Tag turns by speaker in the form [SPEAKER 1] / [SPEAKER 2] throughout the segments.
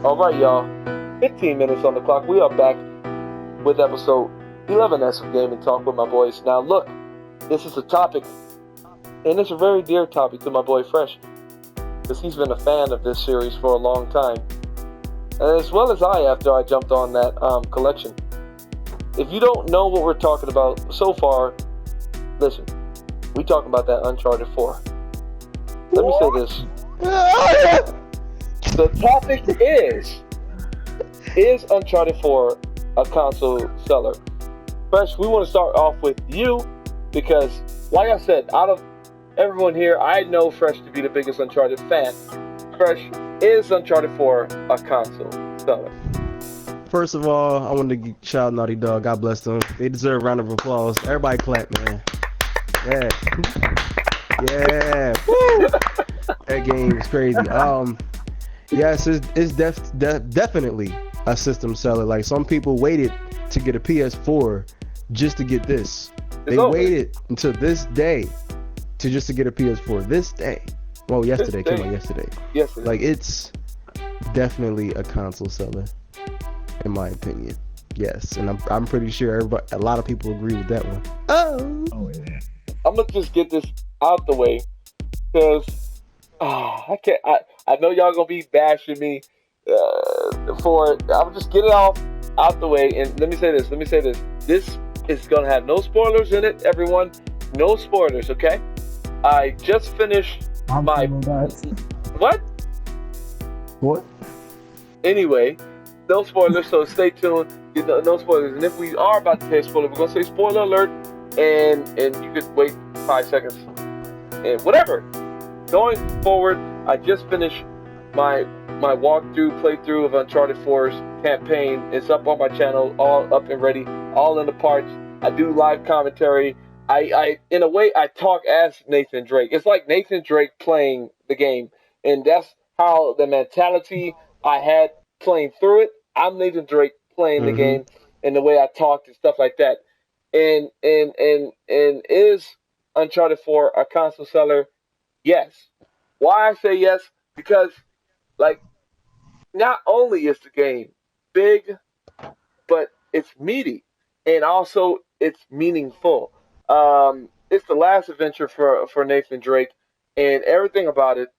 [SPEAKER 1] All right, y'all. 15 minutes on the clock. We are back with episode 11S of Gamin Talk with my boys. Now, look, this is a topic, and it's a very dear topic to my boy Fresh, because he's been a fan of this series for a long time, and as well as I after I jumped on that collection. If you don't know what we're talking about so far, listen, we talking about that Uncharted 4. Let me say this. The topic is Uncharted 4 a console seller? Fresh, we want to start off with you because, like I said, out of everyone here, I know Fresh to be the biggest Uncharted fan. Fresh, is Uncharted 4 a console seller?
[SPEAKER 2] First of all, I want to shout out Naughty Dog. God bless them. They deserve a round of applause. Everybody clap, man. Yeah. Yeah. Woo. That game is crazy. Yes, it's definitely a system seller. Like, some people waited to get a PS4 just to get this. They waited until this day to get a PS4. This day. Well, yesterday. Came out yesterday.
[SPEAKER 1] Yesterday.
[SPEAKER 2] Like, it's definitely a console seller, in my opinion. Yes, and I'm pretty sure a lot of people agree with that one.
[SPEAKER 3] Oh yeah.
[SPEAKER 1] I'm gonna just get this out the way because I can't. I know y'all gonna be bashing me for it. I'll just get it out the way. And let me say this. This is gonna have no spoilers in it, everyone. No spoilers, okay? I just finished What? Anyway, no spoilers, so stay tuned. No spoilers. And if we are about to say a spoiler, we're gonna say spoiler alert, and you could wait 5 seconds and whatever. Going forward, I just finished my playthrough of Uncharted 4's campaign. It's up on my channel, all up and ready, all in the parts. I do live commentary. I in a way, I talk as Nathan Drake. It's like Nathan Drake playing the game, and that's how the mentality I had playing through it. I'm Nathan Drake playing the game, and the way I talked and stuff like that. And is Uncharted 4 a console seller? Yes. Why I say yes? Because, like, not only is the game big, but it's meaty, and also it's meaningful. It's the last adventure for Nathan Drake, and everything about it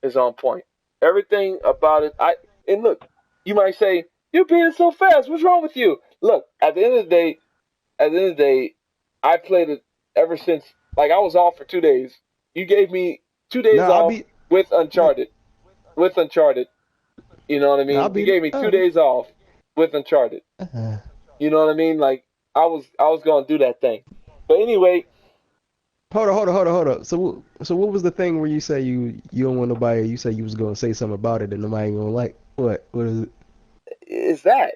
[SPEAKER 1] is on point. Everything about it. And look, you might say, "You're being so fast. What's wrong with you?" Look, at the end of the day, I played it ever since. Like, I was off for 2 days. You gave me 2 days off with Uncharted. With Uncharted, you know what I mean? You gave me 2 days off with Uncharted. You know what I mean? Like, I was gonna do that thing. But anyway.
[SPEAKER 2] Hold on. So what was the thing where you say you don't want nobody? You say you was gonna say something about it and nobody gonna like what? What is it?
[SPEAKER 1] Is that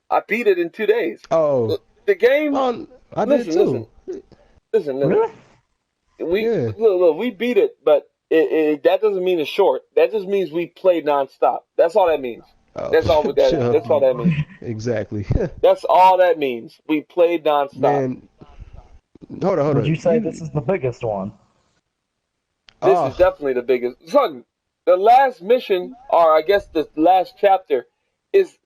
[SPEAKER 1] I beat it in 2 days.
[SPEAKER 2] Oh,
[SPEAKER 1] the game.
[SPEAKER 2] I did too.
[SPEAKER 1] Listen.
[SPEAKER 3] Really?
[SPEAKER 1] We beat it, but that doesn't mean it's short. That just means we played nonstop. That's all that means. That's all that means.
[SPEAKER 2] Exactly.
[SPEAKER 1] That's all that means. We played nonstop.
[SPEAKER 2] Man, hold on.
[SPEAKER 3] Would you say this is the biggest one?
[SPEAKER 1] This is definitely the biggest. Son, the last mission, or I guess the last chapter, is.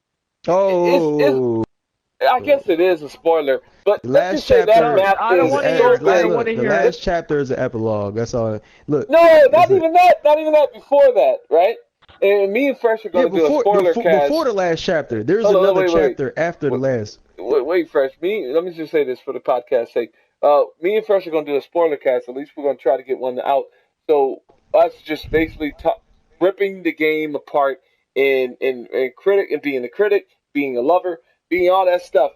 [SPEAKER 1] I guess it is a spoiler, but
[SPEAKER 2] the last chapter. The last chapter is an epilogue. That's all. Look.
[SPEAKER 1] No, not even that. Not even that. Before that, right? And me and Fresh are going to do a spoiler cast.
[SPEAKER 2] Before the last chapter, there's another chapter after the last.
[SPEAKER 1] Wait, Fresh. Let me just say this for the podcast's sake. Me and Fresh are going to do a spoiler cast. At least we're going to try to get one out. So us just basically ripping the game apart and being a critic, being a lover, being all that stuff.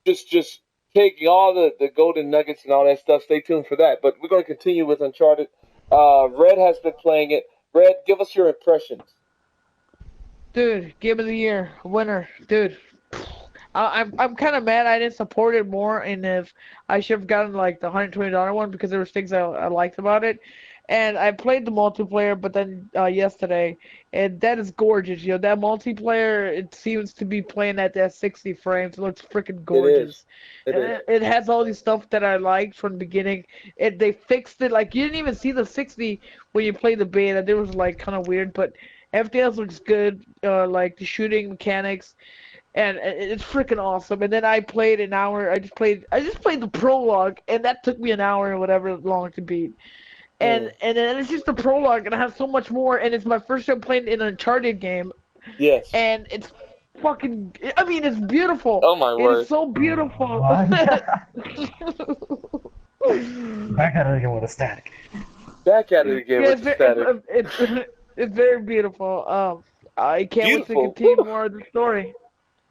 [SPEAKER 1] Just taking all the golden nuggets and all that stuff. Stay tuned for that. But we're going to continue with Uncharted. Red has been playing it. Red, give us your impressions.
[SPEAKER 4] Dude, game of the year, winner, dude. I'm kind of mad I didn't support it more, and if I should have gotten like the $120 one because there was things I liked about it. And I played the multiplayer, but then yesterday, and that is gorgeous. You know, that multiplayer, it seems to be playing at that 60 frames. It looks freaking gorgeous. It has all these stuff that I liked from the beginning. They fixed it. Like, you didn't even see the 60 when you played the beta. It was like kind of weird, but Everything else looks good, like the shooting mechanics, and it's freaking awesome. And then I played an hour. I just played the prologue, and that took me an hour or whatever long to beat. And then it's just the prologue, and I have so much more. And it's my first time playing an Uncharted game,
[SPEAKER 1] Yes.
[SPEAKER 4] and it's fucking. I mean, it's beautiful.
[SPEAKER 1] Oh my
[SPEAKER 4] It
[SPEAKER 1] word.
[SPEAKER 4] is so beautiful.
[SPEAKER 3] Back at it again with a static.
[SPEAKER 1] Back at it again
[SPEAKER 4] Yeah,
[SPEAKER 1] with the static.
[SPEAKER 4] it's very beautiful. I can't wait to
[SPEAKER 1] Beautiful.
[SPEAKER 4] continue more of the story.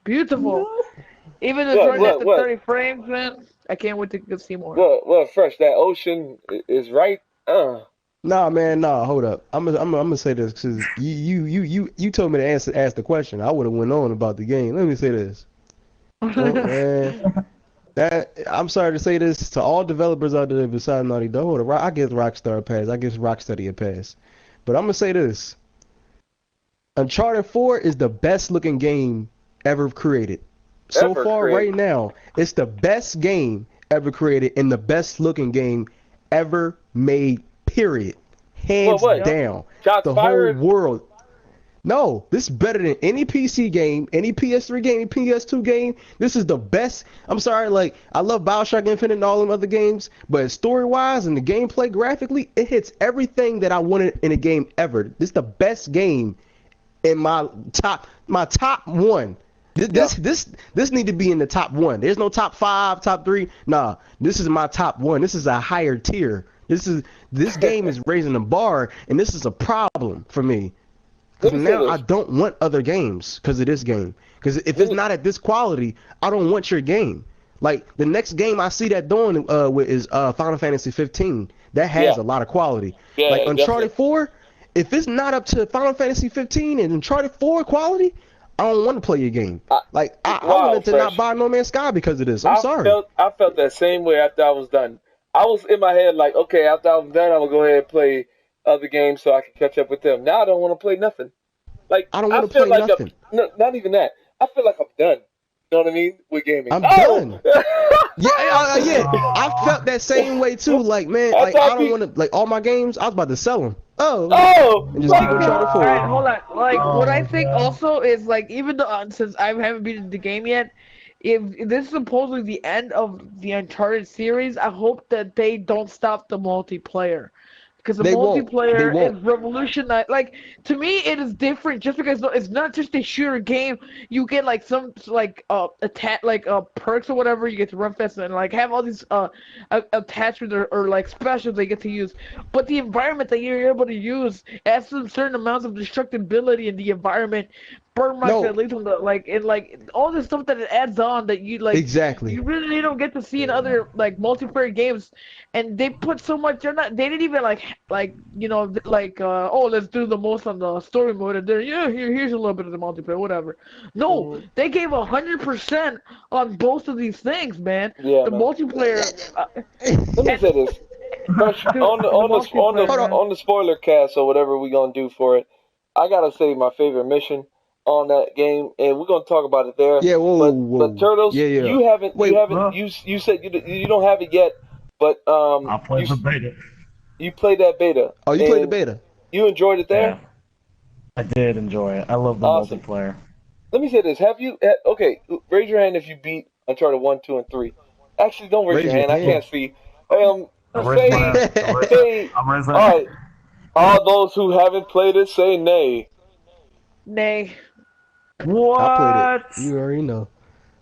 [SPEAKER 4] Beautiful. Even though it's
[SPEAKER 1] What,
[SPEAKER 4] running at the
[SPEAKER 1] what?
[SPEAKER 4] 30 frames, man, I can't wait to see more.
[SPEAKER 1] Well, fresh. That ocean is right.
[SPEAKER 2] Nah, man, nah, hold up. I'm gonna say this because you told me to ask the question. I would have went on about the game. Let me say this. Well, man, I'm sorry to say this to all developers out there besides Naughty Dog. Hold up, I give Rockstar a pass. I give Rocksteady a pass. But I'm gonna say this. Uncharted 4 is the best looking game ever created. So
[SPEAKER 1] Ever
[SPEAKER 2] far,
[SPEAKER 1] created.
[SPEAKER 2] right now, it's the best game ever created and the best looking game ever made. Period. Hands
[SPEAKER 1] what?
[SPEAKER 2] down.
[SPEAKER 1] Shots
[SPEAKER 2] The
[SPEAKER 1] fired.
[SPEAKER 2] whole world. No, this is better than any PC game, any PS3 game, any PS2 game. This is the best. I'm sorry, like, I love BioShock Infinite and all them other games, but story-wise and the gameplay graphically, it hits everything that I wanted in a game ever. This is the best game in my top one. This need to be in the top one. There's no top 5, top 3. Nah, this is my top one. This is a higher tier. This game is raising the bar, and this is a problem for me. Because
[SPEAKER 1] Let me say
[SPEAKER 2] now
[SPEAKER 1] this.
[SPEAKER 2] I don't want other games because of this game. Because if it's not at this quality, I don't want your game. Like the next game I see that doing is Final Fantasy 15. That has
[SPEAKER 1] Yeah.
[SPEAKER 2] a lot of quality.
[SPEAKER 1] Yeah,
[SPEAKER 2] Like
[SPEAKER 1] definitely.
[SPEAKER 2] Uncharted 4, if it's not up to Final Fantasy 15 and Uncharted 4 quality, I don't want to play your game. I
[SPEAKER 1] Wow,
[SPEAKER 2] wanted to
[SPEAKER 1] Fresh.
[SPEAKER 2] not buy No Man's Sky because of this. I'm sorry.
[SPEAKER 1] I felt that same way after I was done. I was in my head like, okay, after I was done, I'm gonna go ahead and play other games so I can catch up with them. Now I don't want to play nothing. Like
[SPEAKER 2] I don't want to
[SPEAKER 1] feel
[SPEAKER 2] play
[SPEAKER 1] like
[SPEAKER 2] nothing.
[SPEAKER 1] not even that. I feel like I'm done. You know what I mean with gaming?
[SPEAKER 2] I'm
[SPEAKER 1] Oh!
[SPEAKER 2] done. Yeah. I felt that same way too. Like, man, like I don't want to like all my games. I was about to sell them.
[SPEAKER 1] Oh,
[SPEAKER 2] And just keep Uncharted 4.
[SPEAKER 4] Alright, hold on. Like, what I think also is, like, even though, since I haven't beaten the game yet, if this is supposedly the end of the Uncharted series, I hope that they don't stop the multiplayer. Because the
[SPEAKER 2] They won't.
[SPEAKER 4] multiplayer
[SPEAKER 2] They won't.
[SPEAKER 4] is revolutionized. Like, to me, it is different just because it's not just a shooter game. You get, like, some, like, perks or whatever. You get to run fast and, like, have all these, attachments or, like, specials they get to use. But the environment that you're able to use adds some certain amounts of destructibility in the environment. Burn marks that lead to the, like, and, like, all this stuff that it adds on that you, like,
[SPEAKER 2] Exactly.
[SPEAKER 4] you really don't get to see in other, like, multiplayer games. And they put so much, they didn't even, oh, let's do the most on the story mode, and then, here's a little bit of the multiplayer, whatever. No, they gave 100% on both of these things, man.
[SPEAKER 1] Yeah,
[SPEAKER 4] the
[SPEAKER 1] man.
[SPEAKER 4] multiplayer.
[SPEAKER 1] Let me say this. First, on the spoiler cast or whatever we're gonna do for it, I gotta say my favorite mission on that game, and we're gonna talk about it there.
[SPEAKER 2] Yeah, whoa.
[SPEAKER 1] But Turtles,
[SPEAKER 2] Yeah.
[SPEAKER 1] you said you don't have it yet, but
[SPEAKER 3] I played the beta.
[SPEAKER 1] you played that beta.
[SPEAKER 2] Oh, you played the
[SPEAKER 1] and
[SPEAKER 2] beta.
[SPEAKER 1] You enjoyed it there?
[SPEAKER 3] Yeah. I did enjoy it. I love the
[SPEAKER 1] Awesome.
[SPEAKER 3] multiplayer.
[SPEAKER 1] Let me say this: okay? Raise your hand if you beat Uncharted 1, 2, and 3. Actually, don't raise your hand. I can't see.
[SPEAKER 3] I'm raising my hand.
[SPEAKER 1] Say,
[SPEAKER 3] I'm raising
[SPEAKER 1] all
[SPEAKER 3] my
[SPEAKER 1] right. All those who haven't played it, say nay.
[SPEAKER 4] Nay.
[SPEAKER 3] What?
[SPEAKER 2] I played it. You already know.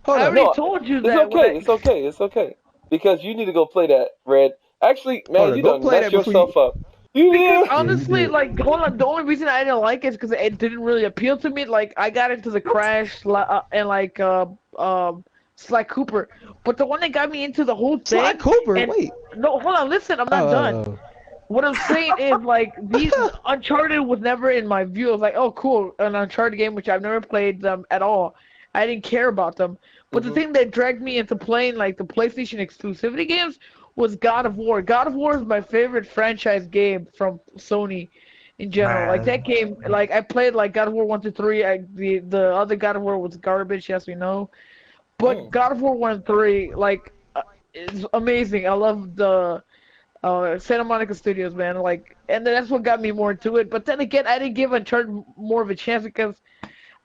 [SPEAKER 2] Hold
[SPEAKER 4] I
[SPEAKER 2] on.
[SPEAKER 4] already told you that.
[SPEAKER 1] It's okay. Because you need to go play that, Red. Actually, man,
[SPEAKER 2] Hold on,
[SPEAKER 1] you
[SPEAKER 2] go
[SPEAKER 1] done
[SPEAKER 2] play
[SPEAKER 1] messed
[SPEAKER 2] that before
[SPEAKER 1] yourself up. You
[SPEAKER 4] Because
[SPEAKER 1] did.
[SPEAKER 4] honestly,
[SPEAKER 2] did.
[SPEAKER 4] like, hold on, the only reason I didn't like it is because it didn't really appeal to me. Like, I got into the Crash and like Sly Cooper, but the one that got me into the whole thing.
[SPEAKER 2] Sly Cooper.
[SPEAKER 4] and-
[SPEAKER 2] Wait.
[SPEAKER 4] No, hold on, listen, I'm not done. What I'm saying is, like, these Uncharted was never in my view. I was like, oh, cool, an Uncharted game, which I've never played them at all. I didn't care about them. But the thing that dragged me into playing, like, the PlayStation exclusivity games was God of War. God of War is my favorite franchise game from Sony in general. Like, that game, like, I played, like, God of War 1 to 3. The other God of War was garbage, yes, we know. But God of War 1 and 3, like, is amazing. I love Santa Monica Studios, man. Like, and that's what got me more into it. But then again, I didn't give Uncharted more of a chance because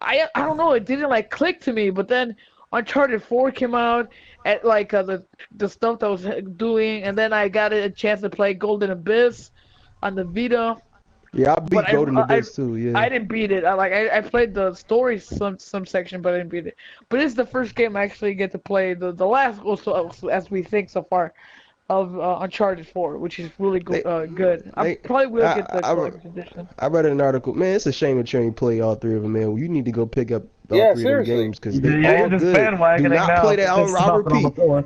[SPEAKER 4] I don't know, it didn't like click to me. But then Uncharted 4 came out at like the stuff that I was doing, and then I got a chance to play Golden Abyss on the Vita.
[SPEAKER 2] Yeah, I beat
[SPEAKER 4] But
[SPEAKER 2] Golden Abyss too. Yeah.
[SPEAKER 4] I didn't beat it. I played the story some section, but I didn't beat it. But it's the first game I actually get to play the last also as we think so far of Uncharted 4, which is really good. I probably will get the collector's edition.
[SPEAKER 2] I read an article. Man, it's a shame that you ain't play all three of them, man. You need to go pick up all
[SPEAKER 1] Yeah,
[SPEAKER 2] three
[SPEAKER 1] seriously.
[SPEAKER 2] of them games because they're
[SPEAKER 3] Yeah,
[SPEAKER 2] all
[SPEAKER 3] you're just
[SPEAKER 2] good. Do
[SPEAKER 3] bandwagoning
[SPEAKER 2] not
[SPEAKER 3] now.
[SPEAKER 2] play that.
[SPEAKER 3] It's
[SPEAKER 2] I
[SPEAKER 3] nothing on
[SPEAKER 2] repeat.
[SPEAKER 3] the floor.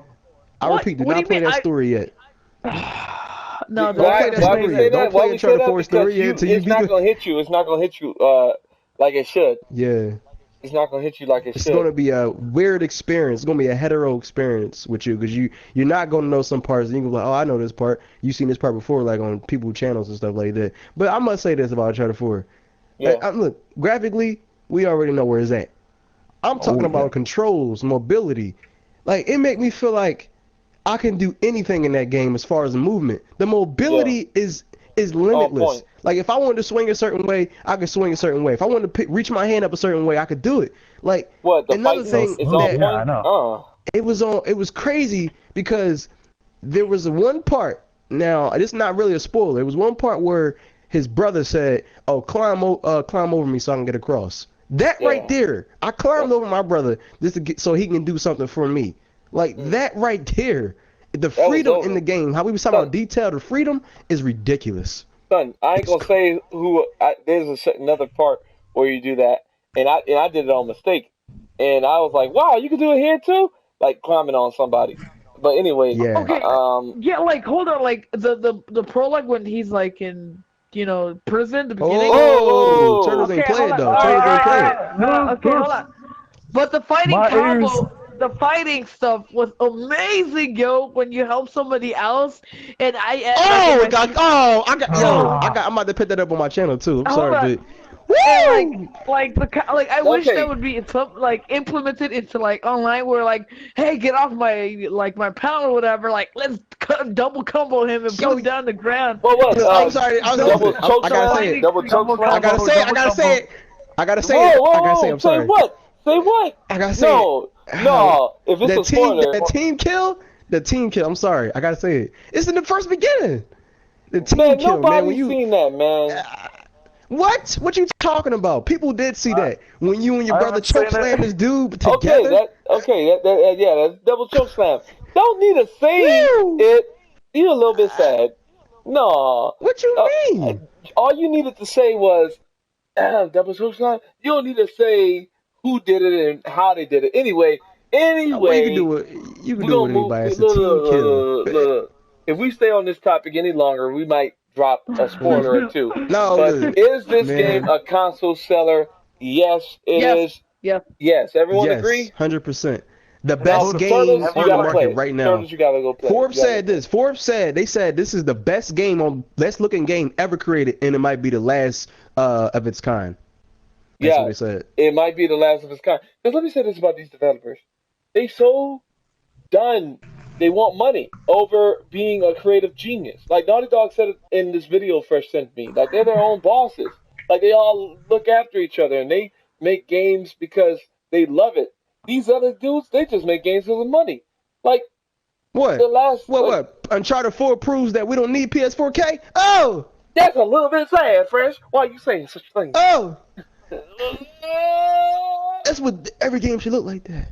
[SPEAKER 2] I repeat. Do
[SPEAKER 4] What do
[SPEAKER 2] not
[SPEAKER 4] you
[SPEAKER 2] play
[SPEAKER 4] mean?
[SPEAKER 2] that story yet.
[SPEAKER 4] No,
[SPEAKER 2] Don't play
[SPEAKER 1] Why
[SPEAKER 2] that
[SPEAKER 1] we
[SPEAKER 2] story
[SPEAKER 1] say
[SPEAKER 2] yet. Don't
[SPEAKER 1] that?
[SPEAKER 2] play
[SPEAKER 1] Why we say
[SPEAKER 2] Uncharted
[SPEAKER 1] that?
[SPEAKER 2] 4
[SPEAKER 1] Because
[SPEAKER 2] story yet until you
[SPEAKER 1] it's
[SPEAKER 2] beat
[SPEAKER 1] not
[SPEAKER 2] it.
[SPEAKER 1] gonna hit you. It's not gonna hit you like it should.
[SPEAKER 2] Yeah.
[SPEAKER 1] It's not gonna hit you like it
[SPEAKER 2] It's
[SPEAKER 1] should.
[SPEAKER 2] going to be a weird experience. It's going to be a hetero experience with you because you're not going to know some parts. And you can be like, oh, I know this part. You've seen this part before, like on people's channels and stuff like that. But I must say this about Uncharted 4.
[SPEAKER 1] Yeah.
[SPEAKER 2] Look, graphically, we already know where it's at. I'm talking about controls, mobility. Like, it make me feel like I can do anything in that game as far as movement. The mobility is limitless.
[SPEAKER 1] point.
[SPEAKER 2] Like, if I wanted to swing a certain way, I could swing a certain way. If I wanted to reach my hand up a certain way, I could do it. Like,
[SPEAKER 1] What, the
[SPEAKER 2] another
[SPEAKER 1] fight
[SPEAKER 2] thing
[SPEAKER 1] is on
[SPEAKER 2] that
[SPEAKER 1] point?
[SPEAKER 3] Yeah, I know.
[SPEAKER 2] it was crazy because there was one part. Now, it's not really a spoiler. It was one part where his brother said, "Oh, climb over me so I can get across." That right there, I climbed over my brother just to get so he can do something for me. Like that right there, the freedom in the game. How we was talking about detail, the freedom is ridiculous.
[SPEAKER 1] Son, I ain't gonna say who. There's another part where you do that, and I did it on mistake, and I was like, "Wow, you can do it here too!" Like climbing on somebody. But anyway,
[SPEAKER 2] Yeah.
[SPEAKER 4] Okay. Yeah, like hold on, like the prologue when he's like in prison, the beginning.
[SPEAKER 2] Oh,
[SPEAKER 1] Oh,
[SPEAKER 2] Turtles ain't
[SPEAKER 4] Okay,
[SPEAKER 2] played
[SPEAKER 4] hold
[SPEAKER 2] though.
[SPEAKER 4] on.
[SPEAKER 2] Turtles ain't played.
[SPEAKER 4] Okay, hold on. But the fighting
[SPEAKER 3] My
[SPEAKER 4] combo,
[SPEAKER 3] ears.
[SPEAKER 4] the fighting stuff was amazing, yo. When you help somebody else, and
[SPEAKER 2] I'm about to put that up on my channel too. I'm
[SPEAKER 4] Hold
[SPEAKER 2] sorry,
[SPEAKER 4] on.
[SPEAKER 2] but
[SPEAKER 4] and I wish
[SPEAKER 1] Okay.
[SPEAKER 4] that would be implemented into like online where like, hey, get off my panel or whatever. Like, let's double combo him and put him down the ground.
[SPEAKER 1] what?
[SPEAKER 2] I'm sorry.
[SPEAKER 1] Double choke
[SPEAKER 2] I gotta say
[SPEAKER 1] slam?
[SPEAKER 2] it.
[SPEAKER 1] Double choke slam?
[SPEAKER 2] I gotta say it. I gotta say it. I gotta say
[SPEAKER 1] Whoa,
[SPEAKER 2] it.
[SPEAKER 1] whoa,
[SPEAKER 2] I gotta say
[SPEAKER 1] whoa!
[SPEAKER 2] I'm
[SPEAKER 1] Say
[SPEAKER 2] sorry.
[SPEAKER 1] what? Say what?
[SPEAKER 2] I gotta say
[SPEAKER 1] No, no. If it's a spoiler,
[SPEAKER 2] the team kill. I'm sorry. I gotta say it. It's in the first beginning. The team
[SPEAKER 1] man,
[SPEAKER 2] kill, man.
[SPEAKER 1] nobody's
[SPEAKER 2] When you
[SPEAKER 1] seen that, man.
[SPEAKER 2] what? What you talking about? People did see that when you and your
[SPEAKER 3] I
[SPEAKER 2] brother
[SPEAKER 3] haven't seen
[SPEAKER 2] choke slam
[SPEAKER 3] it.
[SPEAKER 2] this dude together.
[SPEAKER 1] Yeah, that's double choke slam. Don't need to say
[SPEAKER 2] Woo!
[SPEAKER 1] it. You're a little bit sad. No.
[SPEAKER 2] What you mean?
[SPEAKER 1] All you needed to say was double choke slam. You don't need to say who did it and how they did it. Anyway,
[SPEAKER 2] Well, you can do it. You can
[SPEAKER 1] we're
[SPEAKER 2] do it
[SPEAKER 1] gonna
[SPEAKER 2] with
[SPEAKER 1] move.
[SPEAKER 2] anybody. It's a team kill.
[SPEAKER 1] Look. If we stay on this topic any longer, we might drop a spoiler or two.
[SPEAKER 2] No,
[SPEAKER 1] But
[SPEAKER 2] look,
[SPEAKER 1] is this
[SPEAKER 2] man.
[SPEAKER 1] game a console seller? Yes, it is.
[SPEAKER 4] Yeah.
[SPEAKER 1] Yes, everyone
[SPEAKER 2] Yes,
[SPEAKER 1] agree?
[SPEAKER 2] 100%. The best game
[SPEAKER 1] Turtles,
[SPEAKER 2] on
[SPEAKER 1] you
[SPEAKER 2] the
[SPEAKER 1] gotta
[SPEAKER 2] market
[SPEAKER 1] play it.
[SPEAKER 2] right now.
[SPEAKER 1] Turtles, you gotta go play.
[SPEAKER 2] Forbes
[SPEAKER 1] You gotta
[SPEAKER 2] said
[SPEAKER 1] go.
[SPEAKER 2] this. Forbes said they said this is the best looking game ever created, and it might be the last of its kind. That's what they said.
[SPEAKER 1] It might be the last of its kind. Because let me say this about these developers: they so done. They want money over being a creative genius. Like Naughty Dog said it in this video Fresh sent me. Like they're their own bosses. Like they all look after each other and they make games because they love it. These other dudes, they just make games because of money. Like
[SPEAKER 2] What?
[SPEAKER 1] the last.
[SPEAKER 2] What? Uncharted 4 proves that we don't need PS4K? Oh!
[SPEAKER 1] That's a little bit sad, Fresh. Why are you saying such a thing?
[SPEAKER 2] Oh! That's what every game should look like that.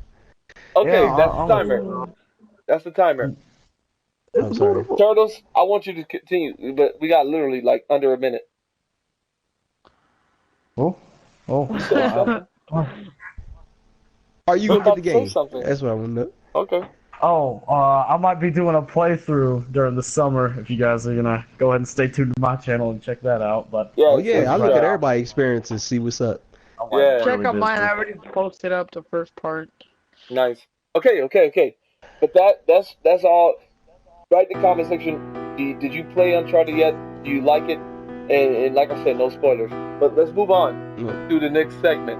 [SPEAKER 1] Okay,
[SPEAKER 3] Yeah,
[SPEAKER 1] that's the timer. That's the timer.
[SPEAKER 2] I'm sorry.
[SPEAKER 1] Turtles, I want you to continue, but we got literally like under a minute.
[SPEAKER 3] Oh.
[SPEAKER 2] Are you gonna get the
[SPEAKER 1] Say
[SPEAKER 2] game?
[SPEAKER 1] something.
[SPEAKER 2] That's what I want to know.
[SPEAKER 1] Okay.
[SPEAKER 3] I might be doing a playthrough during the summer if you guys are gonna go ahead and stay tuned to my channel and check that out. But
[SPEAKER 1] Yeah.
[SPEAKER 2] Oh yeah, I look at
[SPEAKER 1] yeah.
[SPEAKER 2] everybody's experiences, see what's up.
[SPEAKER 1] Yeah.
[SPEAKER 4] Check out mine. I already posted up the first part.
[SPEAKER 1] Nice. Okay. But that's all. Write in the comment section. Did you play Uncharted yet? Do you like it? And like I said, no spoilers. But let's move on to the next segment.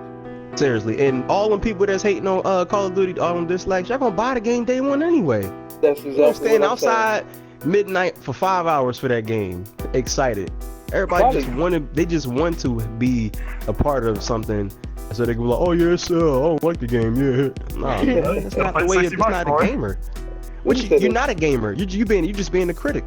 [SPEAKER 2] Seriously, and all them people that's hating on Call of Duty, all them dislikes, y'all gonna buy the game day one anyway.
[SPEAKER 1] That's
[SPEAKER 2] You know,
[SPEAKER 1] exactly
[SPEAKER 2] stand
[SPEAKER 1] what I'm saying.
[SPEAKER 2] outside midnight for 5 hours for that game, excited. Everybody just want to be a part of something, so they go like, oh yes, I don't like the game, yeah. Nah, man, that's not the way. It's not a gamer. You're not a gamer. You just being a critic.